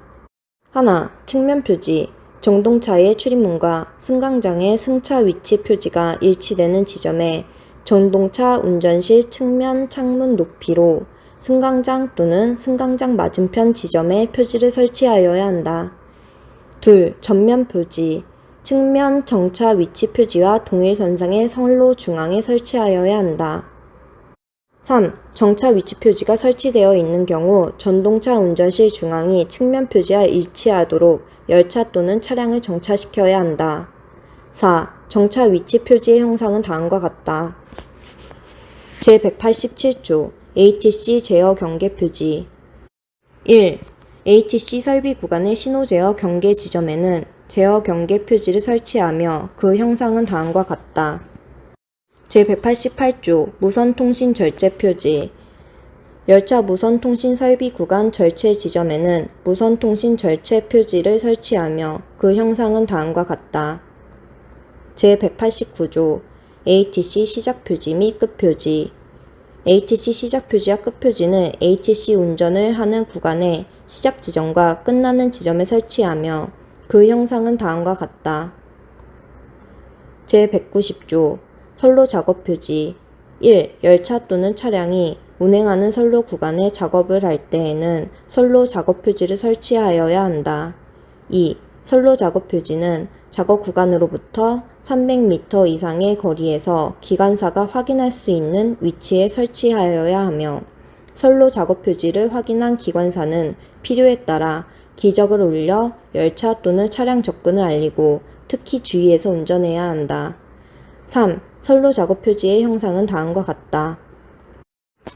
하나. 측면 표지 정동차의 출입문과 승강장의 승차 위치 표지가 일치되는 지점에 전동차 운전 시 측면 창문 높이로 승강장 또는 승강장 맞은편 지점에 표지를 설치하여야 한다. 2. 전면 표지 측면 정차 위치 표지와 동일선상의 선로 중앙에 설치하여야 한다. 3. 정차 위치 표지가 설치되어 있는 경우 전동차 운전 시 중앙이 측면 표지와 일치하도록 열차 또는 차량을 정차시켜야 한다. 4. 정차 위치 표지의 형상은 다음과 같다. 제187조 ATC 제어 경계 표지 1. ATC 설비 구간의 신호 제어 경계 지점에는 제어 경계 표지를 설치하며 그 형상은 다음과 같다. 제188조 무선통신 절제 표지 열차 무선통신 설비 구간 절제 지점에는 무선통신 절제 표지를 설치하며 그 형상은 다음과 같다. 제189조 ATC 시작 표지 및 끝 표지 ATC 시작 표지와 끝 표지는 ATC 운전을 하는 구간의 시작 지점과 끝나는 지점에 설치하며 그 형상은 다음과 같다. 제190조 선로 작업 표지 1. 열차 또는 차량이 운행하는 선로 구간에 작업을 할 때에는 선로 작업 표지를 설치하여야 한다. 2. 선로 작업 표지는 작업 구간으로부터 300m 이상의 거리에서 기관사가 확인할 수 있는 위치에 설치하여야 하며 선로 작업 표지를 확인한 기관사는 필요에 따라 기적을 울려 열차 또는 차량 접근을 알리고 특히 주의해서 운전해야 한다. 3. 선로 작업 표지의 형상은 다음과 같다.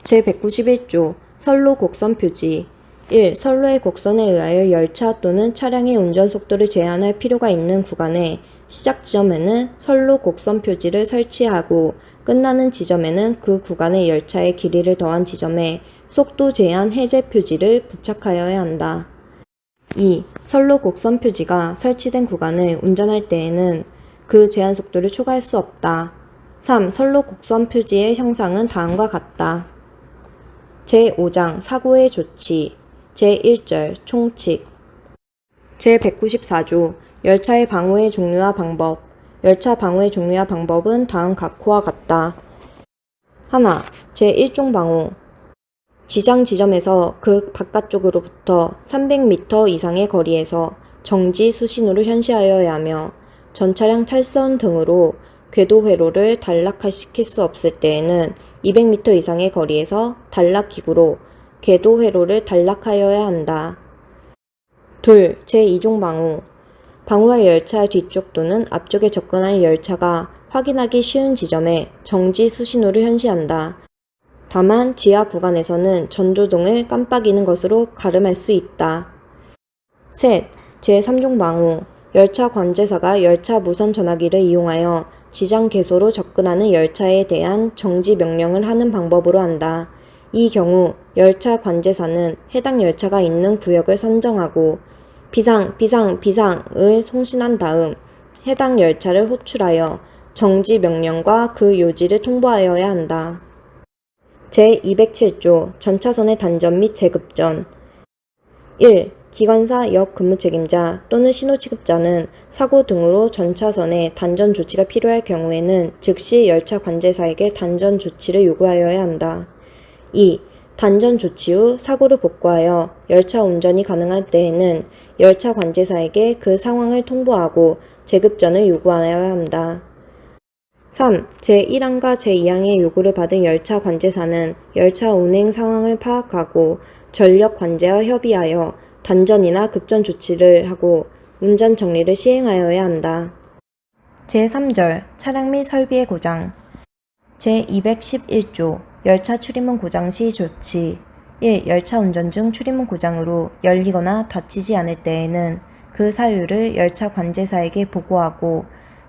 제191조 선로 곡선 표지 1. 선로의 곡선에 의하여 열차 또는 차량의 운전 속도를 제한할 필요가 있는 구간의 시작 지점에는 선로 곡선 표지를 설치하고 끝나는 지점에는 그 구간의 열차의 길이를 더한 지점에 속도 제한 해제 표지를 부착하여야 한다. 2. 선로 곡선 표지가 설치된 구간을 운전할 때에는 그 제한 속도를 초과할 수 없다. 3. 선로 곡선 표지의 형상은 다음과 같다. 제5장 사고의 조치 제1절 총칙 제194조 열차의 방호의 종류와 방법 열차 방호의 종류와 방법은 다음 각호와 같다. 하나. 제1종 방호 지정 지점에서 그 바깥쪽으로부터 300m 이상의 거리에서 정지 수신호를 현시하여야 하며 전차량 탈선 등으로 궤도 회로를 단락시킬 수 없을 때에는 200m 이상의 거리에서 단락기구로 궤도 회로를 단락하여야 한다. 2. 제2종 방호 방호할 열차 뒤쪽 또는 앞쪽에 접근한 열차가 확인하기 쉬운 지점에 정지 수신호를 현시한다. 다만 지하 구간에서는 전조등을 깜빡이는 것으로 가름할 수 있다. 셋. 제3종 방호. 열차 관제사가 열차 무선 전화기를 이용하여 지장 개소로 접근하는 열차에 대한 정지 명령을 하는 방법으로 한다. 이 경우 열차 관제사는 해당 열차가 있는 구역을 선정하고 비상을 송신한 다음 해당 열차를 호출하여 정지 명령과 그 요지를 통보하여야 한다. 제207조 전차선의 단전 및 재급전 1. 기관사 역 근무 책임자 또는 신호 취급자는 사고 등으로 전차선에 단전 조치가 필요할 경우에는 즉시 열차 관제사에게 단전 조치를 요구하여야 한다. 2. 단전 조치 후 사고를 복구하여 열차 운전이 가능할 때에는 열차 관제사에게 그 상황을 통보하고 재급전을 요구하여야 한다. 3. 제1항과 제2항의 요구를 받은 열차 관제사는 열차 운행 상황을 파악하고 전력 관제와 협의하여 단전이나 급전 조치를 하고 운전 정리를 시행하여야 한다. 제3절 차량 및 설비의 고장 제211조 열차 출입문 고장 시 조치 1. 열차 운전 중 출입문 고장으로 열리거나 닫히지 않을 때에는 그 사유를 열차 관제사에게 보고하고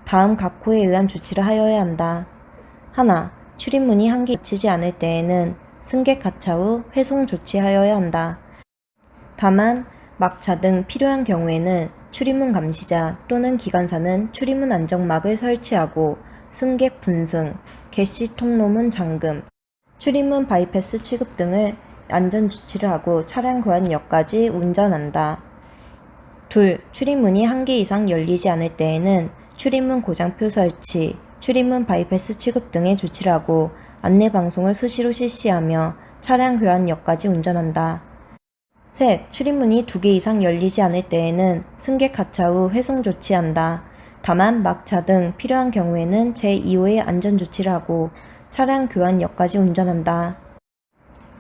다음 각호에 의한 조치를 하여야 한다. 하나. 출입문이 한 개 닫히지 않을 때에는 승객 하차 후 회송 조치하여야 한다. 다만 막차 등 필요한 경우에는 출입문 감시자 또는 기관사는 출입문 안정막을 설치하고 승객 분승, 개시 통로문 잠금, 출입문 바이패스 취급 등을 안전 조치를 하고 차량 교환역까지 운전한다. 2. 출입문이 한 개 이상 열리지 않을 때에는 출입문 고장표 설치, 출입문 바이패스 취급 등의 조치를 하고 안내방송을 수시로 실시하며 차량 교환역까지 운전한다. 셋. 출입문이 2개 이상 열리지 않을 때에는 승객 하차 후 회송 조치한다. 다만 막차 등 필요한 경우에는 제2호의 안전조치를 하고 차량 교환역까지 운전한다.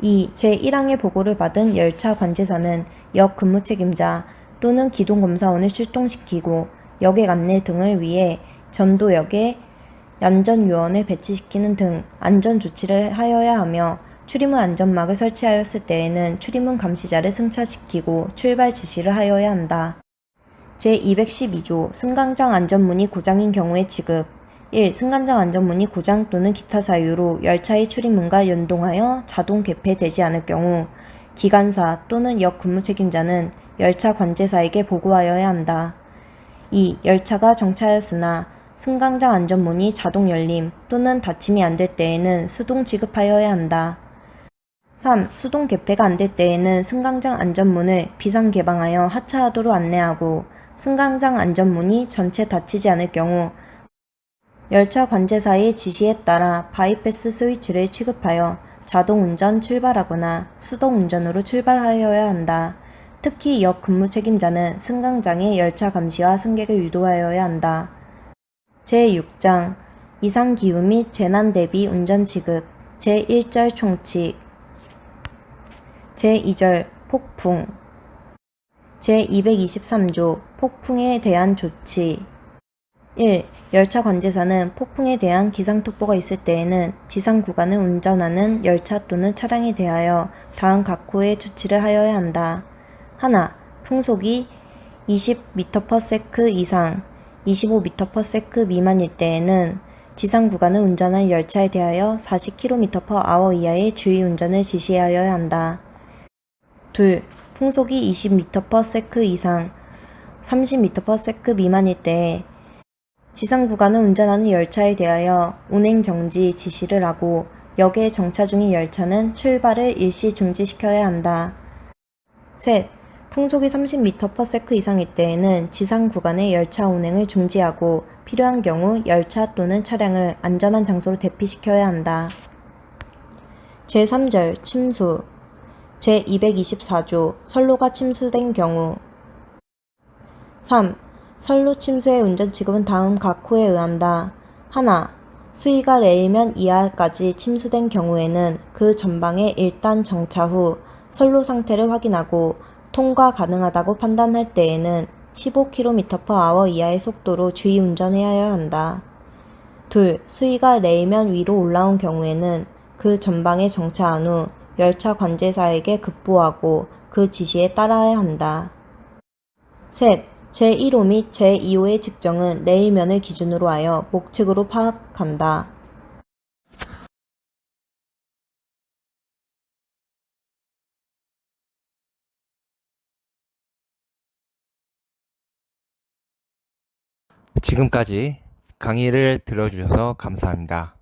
2. 제1항의 보고를 받은 열차 관제사는 역 근무 책임자 또는 기동검사원을 출동시키고 여객 안내 등을 위해 전도역에 안전요원을 배치시키는 등 안전조치를 하여야 하며 출입문 안전막을 설치하였을 때에는 출입문 감시자를 승차시키고 출발 지시를 하여야 한다. 제212조 승강장 안전문이 고장인 경우의 취급 1. 승강장 안전문이 고장 또는 기타 사유로 열차의 출입문과 연동하여 자동 개폐되지 않을 경우 기관사 또는 역 근무 책임자는 열차 관제사에게 보고하여야 한다. 2. 열차가 정차하였으나 승강장 안전문이 자동 열림 또는 닫힘이 안 될 때에는 수동 지급하여야 한다. 3. 수동 개폐가 안 될 때에는 승강장 안전문을 비상 개방하여 하차하도록 안내하고 승강장 안전문이 전체 닫히지 않을 경우 열차 관제사의 지시에 따라 바이패스 스위치를 취급하여 자동 운전 출발하거나 수동 운전으로 출발하여야 한다. 특히 역 근무 책임자는 승강장의 열차 감시와 승객을 유도하여야 한다. 제6장 이상 기후 및 재난 대비 운전 취급 제1절 총칙 제2절 폭풍 제223조 폭풍에 대한 조치 1. 열차 관제사는 폭풍에 대한 기상특보가 있을 때에는 지상 구간을 운전하는 열차 또는 차량에 대하여 다음 각호의 조치를 하여야 한다. 하나. 풍속이 20m/s 이상 25m/s 미만일 때에는 지상 구간을 운전한 열차에 대하여 40km/h 이하의 주의 운전을 지시하여야 한다. 2. 풍속이 20m/s 이상 30m/s 미만일 때에 지상 구간을 운전하는 열차에 대하여 운행 정지 지시를 하고 역에 정차 중인 열차는 출발을 일시 중지시켜야 한다. 셋. 풍속이 30m/s 이상일 때에는 지상 구간의 열차 운행을 중지하고 필요한 경우 열차 또는 차량을 안전한 장소로 대피시켜야 한다. 제3절 침수 제224조 선로가 침수된 경우 3. 선로 침수의 운전 취급은 다음 각호에 의한다. 하나. 수위가 레일면 이하까지 침수된 경우에는 그 전방에 일단 정차 후 선로 상태를 확인하고 통과 가능하다고 판단할 때에는 15km/h 이하의 속도로 주의 운전해야 한다. 2. 수위가 레일면 위로 올라온 경우에는 그 전방에 정차한 후 열차 관제사에게 급보하고 그 지시에 따라야 한다. 셋. 제1호 및 제2호의 측정은 레일면을 기준으로 하여 목측으로 파악한다. 지금까지 강의를 들어주셔서 감사합니다.